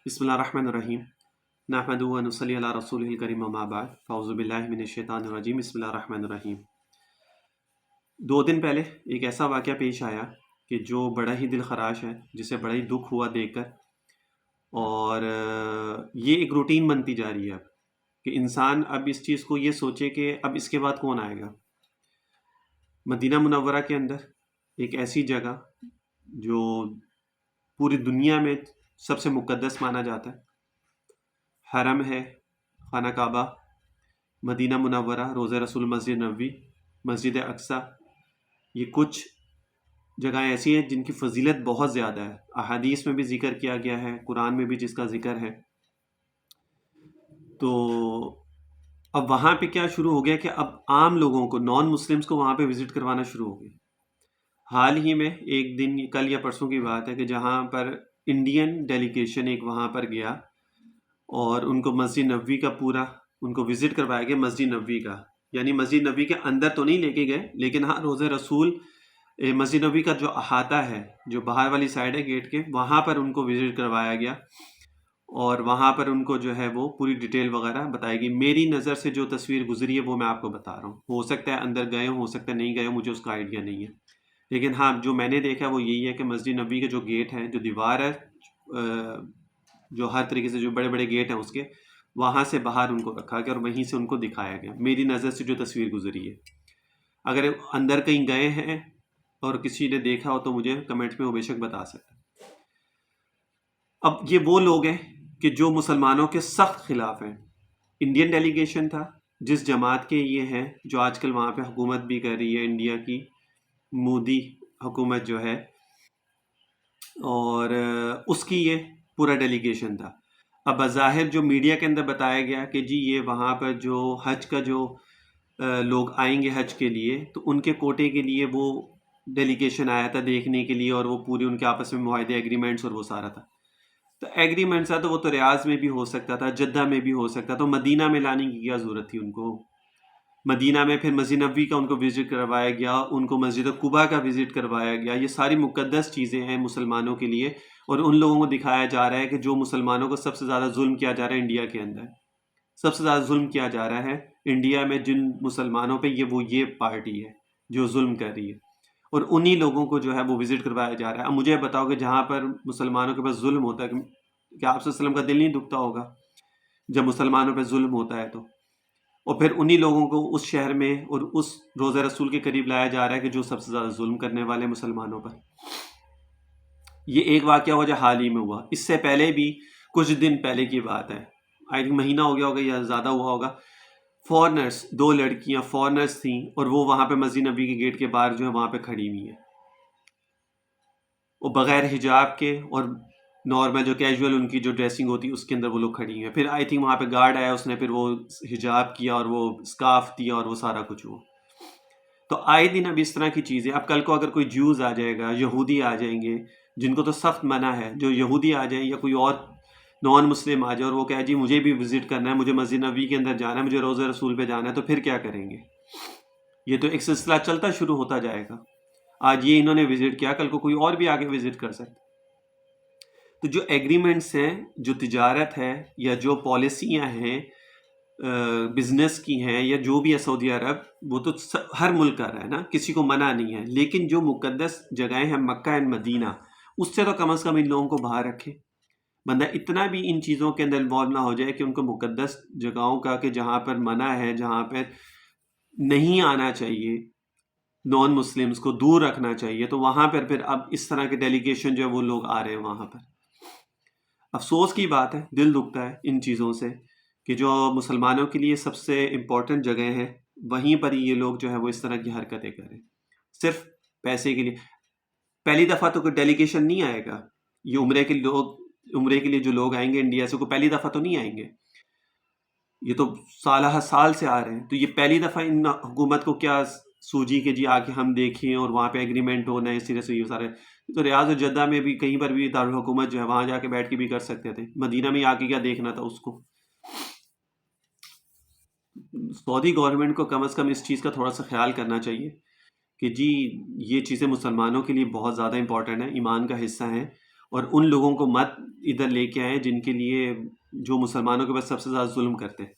بسم اللہ الرحمن الرحیم نحمدہ و نصلی علی رسولہ الکریم اما بعد فاعوذ باللہ من الشیطان الرجیم بسم اللہ الرحمن الرحیم 2 دن پہلے ایک ایسا واقعہ پیش آیا کہ جو بڑا ہی دل خراش ہے، جسے بڑا ہی دکھ ہوا دیکھ کر، اور یہ ایک روٹین بنتی جا رہی ہے اب کہ انسان اب اس چیز کو یہ سوچے کہ اب اس کے بعد کون آئے گا۔ مدینہ منورہ کے اندر ایک ایسی جگہ جو پوری دنیا میں سب سے مقدس مانا جاتا ہے، حرم ہے، خانہ کعبہ، مدینہ منورہ، روضہ رسول، مسجد نبوی، مسجد اقصیٰ، یہ کچھ جگہیں ایسی ہیں جن کی فضیلت بہت زیادہ ہے، احادیث میں بھی ذکر کیا گیا ہے، قرآن میں بھی جس کا ذکر ہے۔ تو اب وہاں پہ کیا شروع ہو گیا کہ اب عام لوگوں کو، نان مسلمز کو وہاں پہ وزٹ کروانا شروع ہو گیا۔ حال ہی میں ایک دن، کل یا پرسوں کی بات ہے، کہ جہاں پر انڈین ڈیلیگیشن ایک وہاں پر گیا اور ان کو مسجد نبوی کا پورا ان کو وزٹ کروایا گیا، مسجد نبوی کا، یعنی مسجد نبوی کے اندر تو نہیں لے کے گئے، لیکن ہاں روضہ رسول، مسجد نبوی کا جو احاطہ ہے، جو باہر والی سائڈ ہے گیٹ کے، وہاں پر ان کو وزٹ کروایا گیا اور وہاں پر ان کو جو ہے وہ پوری ڈیٹیل وغیرہ بتائی گئی۔ میری نظر سے جو تصویر گزری ہے وہ میں آپ کو بتا رہا ہوں، ہو سکتا ہے اندر گئے ہو سکتا ہے نہیں گئے، مجھے اس کا آئیڈیا نہیں ہے، لیکن ہاں جو میں نے دیکھا وہ یہی ہے کہ مسجد نبوی کا جو گیٹ ہے، جو دیوار ہے، جو ہر طریقے سے جو بڑے بڑے گیٹ ہیں اس کے، وہاں سے باہر ان کو رکھا گیا اور وہیں سے ان کو دکھایا گیا، میری نظر سے جو تصویر گزری ہے۔ اگر اندر کہیں گئے ہیں اور کسی نے دیکھا ہو تو مجھے کمنٹ میں وہ بے شک بتا سکتا ہے۔ اب یہ وہ لوگ ہیں کہ جو مسلمانوں کے سخت خلاف ہیں۔ انڈین ڈیلیگیشن تھا، جس جماعت کے یہ ہیں، جو آج کل وہاں پہ حکومت بھی کر رہی ہے، انڈیا کی مودی حکومت جو ہے، اور اس کی یہ پورا ڈیلیگیشن تھا۔ اب بظاہر جو میڈیا کے اندر بتایا گیا کہ جی یہ وہاں پر جو حج کا جو لوگ آئیں گے حج کے لیے، تو ان کے کوٹے کے لیے وہ ڈیلیگیشن آیا تھا دیکھنے کے لیے، اور وہ پوری ان کے آپس میں معاہدے، ایگریمنٹس اور وہ سارا تھا۔ تو ایگریمنٹس تھا تو وہ تو ریاض میں بھی ہو سکتا تھا، جدہ میں بھی ہو سکتا، تو مدینہ میں لانے کی کیا ضرورت تھی ان کو؟ مدینہ میں پھر مسجد نبوی کا ان کو وزٹ کروایا گیا، ان کو مسجد قباء کا وزٹ کروایا گیا۔ یہ ساری مقدس چیزیں ہیں مسلمانوں کے لیے، اور ان لوگوں کو دکھایا جا رہا ہے کہ جو مسلمانوں کو سب سے زیادہ ظلم کیا جا رہا ہے انڈیا کے اندر، سب سے زیادہ ظلم کیا جا رہا ہے انڈیا میں جن مسلمانوں پہ، یہ پارٹی ہے جو ظلم کر رہی ہے، اور انہی لوگوں کو جو ہے وہ وزٹ کروایا جا رہا ہے۔ اب مجھے بتاؤ کہ جہاں پر مسلمانوں کے پاس ظلم ہوتا ہے، کہ آپ صلی اللہ علیہ وسلم کا دل نہیں دکھتا ہوگا جب مسلمانوں پہ ظلم ہوتا ہے تو؟ اور پھر انہی لوگوں کو اس شہر میں اور اس روضہ رسول کے قریب لایا جا رہا ہے کہ جو سب سے زیادہ ظلم کرنے والے مسلمانوں پر۔ یہ ایک واقعہ ہوا جو حال ہی میں ہوا، اس سے پہلے بھی کچھ دن پہلے کی بات ہے، آئی تھنک مہینہ ہو گیا ہوگا یا زیادہ ہوا ہوگا۔ فورنرز، 2 لڑکیاں فورنرز تھیں، اور وہ وہاں پہ مسجد نبوی کے گیٹ کے باہر جو ہے وہاں پہ کھڑی ہوئی ہیں، وہ بغیر حجاب کے اور نارمل جو کیجول ان کی جو ڈریسنگ ہوتی ہے اس کے اندر وہ لوگ کھڑی ہوئی ہیں۔ پھر آئی تھنک وہاں پہ گارڈ آیا، اس نے پھر وہ حجاب کیا اور وہ اسکارف دیا اور وہ سارا کچھ ہوا۔ تو آئے دن اب اس طرح کی چیزیں، اب کل کو اگر کوئی جیوز آ جائے گا، یہودی آ جائیں گے، جن کو تو سخت منع ہے، جو یہودی آ جائیں یا کوئی اور نان مسلم آ جائے اور وہ کہے جی مجھے بھی وزٹ کرنا ہے، مجھے مسجد نبوی کے اندر جانا ہے، مجھے روضہ رسول پہ جانا ہے، تو پھر کیا کریں گے؟ یہ تو ایک سلسلہ چلتا شروع ہوتا جائے گا۔ آج یہ انہوں نے وزٹ کیا، کل کو کوئی اور بھی آگے وزٹ کر سکتا۔ تو جو ایگریمنٹس ہیں، جو تجارت ہے یا جو پالیسیاں ہیں بزنس کی ہیں یا جو بھی ہے سعودی عرب، وہ تو ہر ملک کر رہا ہے نا، کسی کو منع نہیں ہے، لیکن جو مقدس جگہیں ہیں مکہ اینڈ مدینہ، اس سے تو کم از کم ان لوگوں کو باہر رکھے۔ بندہ اتنا بھی ان چیزوں کے اندر انوالو نہ ہو جائے کہ ان کو مقدس جگہوں کا، کہ جہاں پر منع ہے، جہاں پر نہیں آنا چاہیے، نان مسلمز کو دور رکھنا چاہیے، تو وہاں پر پھر اب اس طرح کے ڈیلیگیشن جو ہے وہ لوگ آ رہے ہیں وہاں پر۔ افسوس کی بات ہے، دل دکھتا ہے ان چیزوں سے کہ جو مسلمانوں کے لیے سب سے امپورٹنٹ جگہیں ہیں، وہیں پر ہی یہ لوگ جو ہے وہ اس طرح کی حرکتیں کریں، صرف پیسے کے لیے۔ پہلی دفعہ تو کوئی ڈیلیگیشن نہیں آئے گا، یہ عمرے کے لیے جو لوگ آئیں گے انڈیا سے، کوئی پہلی دفعہ تو نہیں آئیں گے، یہ تو سالہ سال سے آ رہے ہیں۔ تو یہ پہلی دفعہ ان حکومت کو کیا سوجی کہ جی آ کے ہم دیکھیں اور وہاں پہ ایگریمنٹ ہونا ہے، اس طرح سے یہ سارے، تو ریاض و جدہ میں بھی کہیں پر بھی دارالحکومت جو ہے وہاں جا کے بیٹھ کے بھی کر سکتے تھے، مدینہ میں آ کے کیا دیکھنا تھا اس کو؟ سعودی گورنمنٹ کو کم از کم اس چیز کا تھوڑا سا خیال کرنا چاہیے کہ جی یہ چیزیں مسلمانوں کے لیے بہت زیادہ امپورٹنٹ ہیں، ایمان کا حصہ ہیں، اور ان لوگوں کو مت ادھر لے کے آئیں جن کے لیے جو مسلمانوں کے پاس سب سے زیادہ ظلم کرتے ہیں.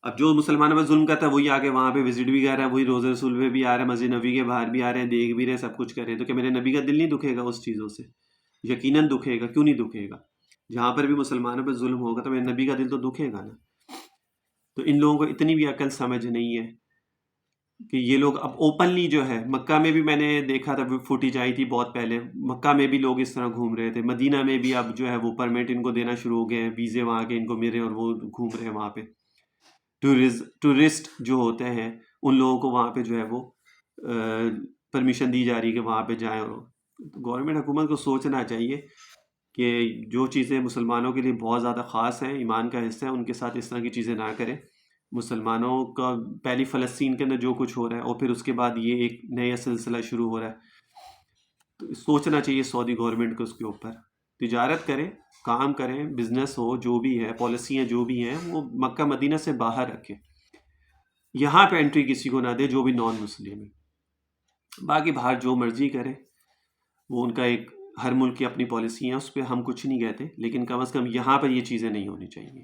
اب جو مسلمانوں پہ ظلم کرتا ہے وہی آگے وہاں پہ وزٹ بھی کر رہا ہے، وہی روزہ رسول پہ بھی آ رہا ہے، مسجد نبی کے باہر بھی آ رہے ہیں، دیکھ بھی رہے ہیں، سب کچھ کر رہے ہیں. تو کہ میرے نبی کا دل نہیں دکھے گا اس چیزوں سے؟ یقیناً دکھے گا، کیوں نہیں دکھے گا؟ جہاں پر بھی مسلمانوں پہ ظلم ہوگا تو میرے نبی کا دل تو دکھے گا نا. تو ان لوگوں کو اتنی بھی عقل سمجھ نہیں ہے کہ یہ لوگ اب اوپنلی جو ہے، مکہ میں بھی میں نے دیکھا تھا فوٹیج آئی تھی بہت پہلے، مکہ میں بھی لوگ اس طرح گھوم رہے تھے، مدینہ میں بھی اب جو ہے وہ پرمٹ ان کو دینا شروع ہو گئے ہیں، ویزے وہاں کے ان کو مل رہے ہیں اور وہ گھوم رہے ہیں وہاں پہ. ٹورسٹ جو ہوتے ہیں ان لوگوں کو وہاں پہ جو ہے وہ پرمیشن دی جا رہی ہے کہ وہاں پہ جائیں. اور گورنمنٹ حکومت کو سوچنا چاہیے کہ جو چیزیں مسلمانوں کے لیے بہت زیادہ خاص ہیں، ایمان کا حصہ ہے، ان کے ساتھ اس طرح کی چیزیں نہ کریں. مسلمانوں کا پہلی فلسطین کے اندر جو کچھ ہو رہا ہے اور پھر اس کے بعد یہ ایک نیا سلسلہ شروع ہو رہا ہے، تو سوچنا چاہیے سعودی گورنمنٹ کو اس کے اوپر. تجارت کریں، کام کریں، بزنس ہو، جو بھی ہے، پالیسیاں جو بھی ہیں وہ مکہ مدینہ سے باہر رکھیں. یہاں پہ انٹری کسی کو نہ دے جو بھی نان مسلم ہے. باقی باہر جو مرضی کرے، وہ ان کا ایک، ہر ملک کی اپنی پالیسی ہیں، اس پہ ہم کچھ نہیں کہتے، لیکن کم از کم یہاں پر یہ چیزیں نہیں ہونی چاہیے.